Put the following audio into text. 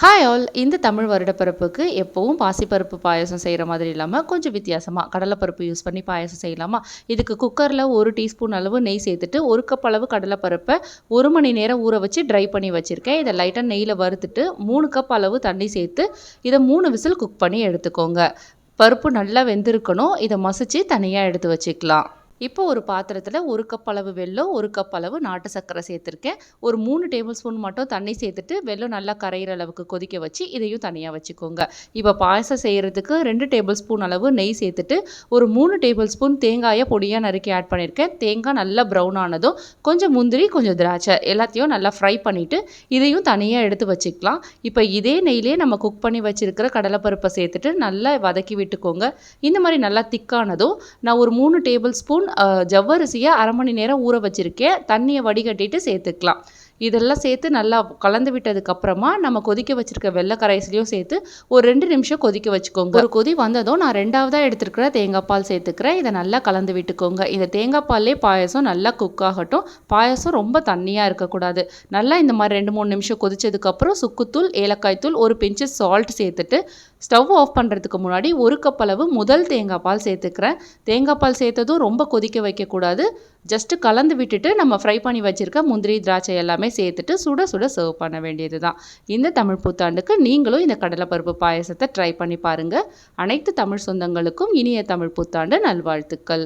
Hi all. இந்த தமிழ் வருடப்பிறப்புக்கு எப்பவும் பாசிப்பருப்பு பாயாசம் செய்கிற மாதிரி இல்லாமல் கொஞ்சம் வித்தியாசமாக கடலைப்பருப்பு யூஸ் பண்ணி பாயாசம் செய்யலாமா? இதுக்கு குக்கரில் 1 டீஸ்பூன் அளவு நெய் சேர்த்துட்டு 1 கப் அளவு கடலைப்பருப்பை 1 மணி நேரம் ஊற வச்சு ட்ரை பண்ணி வச்சுருக்கேன். இதை லைட்டாக நெய்யில் வறுத்துட்டு 3 கப் அளவு தண்ணி சேர்த்து இதை 3 விசில் குக் பண்ணி எடுத்துக்கோங்க. பருப்பு நல்லா வெந்திருக்கணும். இதை மசிச்சு தனியாக எடுத்து வச்சுக்கலாம். இப்போ ஒரு பாத்திரத்தில் 1 கப் அளவு வெல்லம், 1 கப் அளவு நாட்டு சர்க்கரை சேர்த்துருக்கேன். ஒரு 3 டேபிள் ஸ்பூன் மட்டும் தண்ணி சேர்த்துட்டு வெல்லம் நல்லா கரையிற அளவுக்கு கொதிக்க வச்சு இதையும் தனியாக வச்சுக்கோங்க. இப்போ பாயசம் செய்கிறதுக்கு 2 டேபிள் ஸ்பூன் அளவு நெய் சேர்த்துட்டு ஒரு 3 டேபிள் ஸ்பூன் தேங்காயை பொடியாக நறுக்கி ஆட் பண்ணியிருக்கேன். தேங்காய் நல்லா ப்ரௌன் ஆனதும் கொஞ்சம் முந்திரி, கொஞ்சம் திராட்சை எல்லாத்தையும் நல்லா ஃப்ரை பண்ணிவிட்டு இதையும் தனியாக எடுத்து வச்சுக்கலாம். இப்போ இதே நெய்லேயே நம்ம குக் பண்ணி வச்சுருக்கிற கடலைப்பருப்பை சேர்த்துட்டு நல்லா வதக்கி விட்டுக்கோங்க. இந்த மாதிரி நல்லா திக்கானதும் நான் ஒரு 3 டேபிள் ஸ்பூன் ஜவ்வரிசியை 1/2 மணி நேரம் ஊற வச்சுருக்கேன். தண்ணியை வடிகட்டிட்டு சேர்த்துக்கலாம். இதெல்லாம் சேர்த்து நல்லா கலந்து விட்டதுக்கப்புறமா நம்ம கொதிக்க வச்சுருக்க வெள்ளை கரைசலையும் சேர்த்து ஒரு 2 நிமிஷம் கொதிக்க வச்சுக்கோங்க. ஒரு கொதி வந்ததும் நான் 2வதாக எடுத்துருக்கிற தேங்காய் பால் சேர்த்துக்கிறேன். இதை நல்லா கலந்து விட்டுக்கோங்க. இந்த தேங்காய் பால்லே பாயசம் நல்லா குக் ஆகட்டும். பாயசம் ரொம்ப தண்ணியாக இருக்கக்கூடாது. நல்லா இந்த மாதிரி 2-3 நிமிஷம் கொதிச்சதுக்கப்புறம் சுக்குத்தூள், ஏலக்காய் தூள், ஒரு பிஞ்சு சால்ட் சேர்த்துட்டு ஸ்டவ் ஆஃப் பண்ணுறதுக்கு முன்னாடி 1 கப் அளவு முதல் தேங்காய் பால் சேர்த்துக்கிறேன். தேங்காய் பால் சேர்த்ததும் ரொம்ப கொதிக்க வைக்கக்கூடாது. ஜஸ்ட்டு கலந்து விட்டுட்டு நம்ம ஃப்ரை பண்ணி வச்சுருக்க முந்திரி, திராட்சை எல்லாமே சேர்த்துட்டு சுட சுட சர்வ் பண்ண வேண்டியது தான். இந்த தமிழ் புத்தாண்டுக்கு நீங்களும் இந்த கடலைப்பருப்பு பாயசத்தை ட்ரை பண்ணி பாருங்கள். அனைத்து தமிழ் சொந்தங்களுக்கும் இனிய தமிழ் புத்தாண்டு நல்வாழ்த்துக்கள்.